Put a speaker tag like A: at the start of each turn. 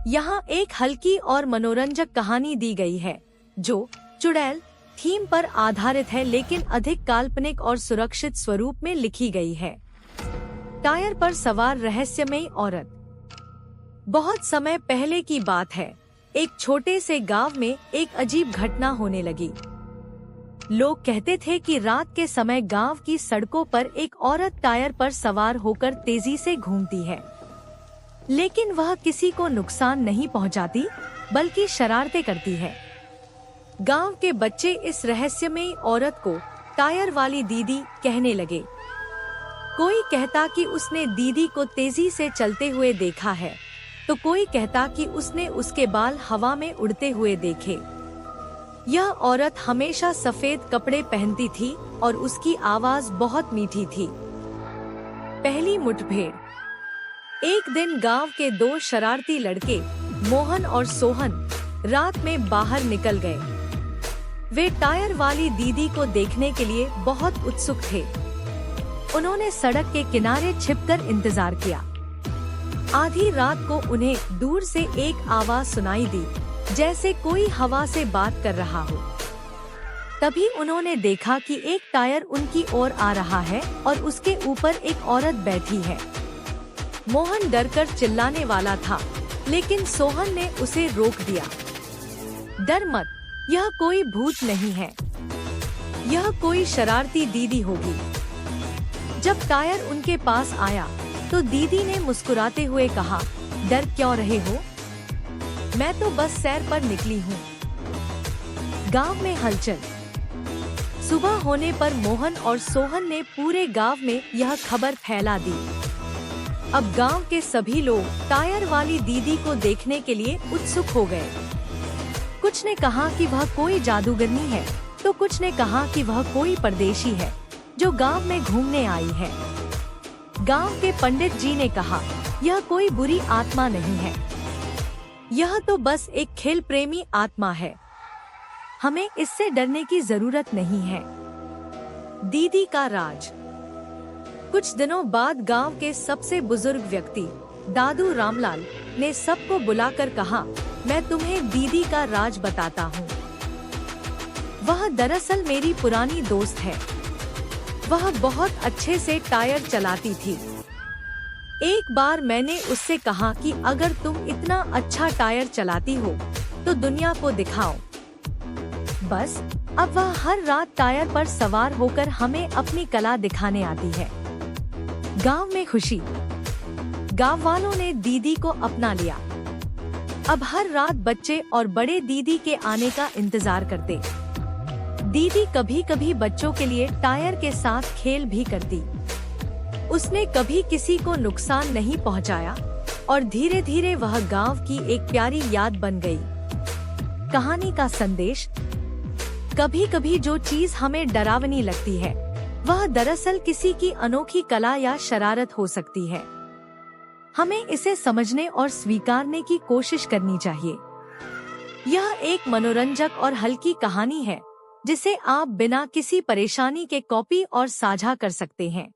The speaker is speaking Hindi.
A: यहाँ एक हल्की और मनोरंजक कहानी दी गई है जो चुड़ैल थीम पर आधारित है, लेकिन अधिक काल्पनिक और सुरक्षित स्वरूप में लिखी गई है। टायर पर सवार रहस्यमयी औरत। बहुत समय पहले की बात है, एक छोटे से गांव में एक अजीब घटना होने लगी। लोग कहते थे कि रात के समय गांव की सड़कों पर एक औरत टायर पर सवार होकर तेजी से घूमती है, लेकिन वह किसी को नुकसान नहीं पहुंचाती, बल्कि शरारतें करती है। गांव के बच्चे इस रहस्यमयी औरत को टायर वाली दीदी कहने लगे। कोई कहता कि उसने दीदी को तेजी से चलते हुए देखा है, तो कोई कहता कि उसने उसके बाल हवा में उड़ते हुए देखे। यह औरत हमेशा सफेद कपड़े पहनती थी और उसकी आवाज बहुत मीठी थी। पहली मुठभेड़। एक दिन गांव के दो शरारती लड़के मोहन और सोहन रात में बाहर निकल गए। वे टायर वाली दीदी को देखने के लिए बहुत उत्सुक थे। उन्होंने सड़क के किनारे छिपकर इंतजार किया। आधी रात को उन्हें दूर से एक आवाज सुनाई दी, जैसे कोई हवा से बात कर रहा हो। तभी उन्होंने देखा कि एक टायर उनकी ओर आ रहा है और उसके ऊपर एक औरत बैठी है। मोहन डरकर चिल्लाने वाला था, लेकिन सोहन ने उसे रोक दिया। डर मत, यह कोई भूत नहीं है, यह कोई शरारती दीदी होगी। जब टायर उनके पास आया तो दीदी ने मुस्कुराते हुए कहा, डर क्यों रहे हो? मैं तो बस सैर पर निकली हूँ। गांव में हलचल। सुबह होने पर मोहन और सोहन ने पूरे गांव में यह खबर फैला दी। अब गांव के सभी लोग टायर वाली दीदी को देखने के लिए उत्सुक हो गए। कुछ ने कहा कि वह कोई जादूगरनी है, तो कुछ ने कहा कि वह कोई परदेशी है जो गांव में घूमने आई है। गांव के पंडित जी ने कहा, यह कोई बुरी आत्मा नहीं है, यह तो बस एक खेल प्रेमी आत्मा है, हमें इससे डरने की जरूरत नहीं है। दीदी का राज। कुछ दिनों बाद गांव के सबसे बुजुर्ग व्यक्ति दादू रामलाल ने सबको बुलाकर कहा, मैं तुम्हें दीदी का राज बताता हूँ। वह दरअसल मेरी पुरानी दोस्त है। वह बहुत अच्छे से टायर चलाती थी। एक बार मैंने उससे कहा कि अगर तुम इतना अच्छा टायर चलाती हो तो दुनिया को दिखाओ। बस अब वह हर रात टायर पर सवार होकर हमें अपनी कला दिखाने आती है। गांव में खुशी। गांव वालों ने दीदी को अपना लिया। अब हर रात बच्चे और बड़े दीदी के आने का इंतजार करते। दीदी कभी कभी बच्चों के लिए टायर के साथ खेल भी करती। उसने कभी किसी को नुकसान नहीं पहुंचाया और धीरे धीरे वह गांव की एक प्यारी याद बन गई। कहानी का संदेश। कभी कभी जो चीज हमें डरावनी लगती है, वह दरअसल किसी की अनोखी कला या शरारत हो सकती है। हमें इसे समझने और स्वीकारने की कोशिश करनी चाहिए। यह एक मनोरंजक और हल्की कहानी है जिसे आप बिना किसी परेशानी के कॉपी और साझा कर सकते हैं।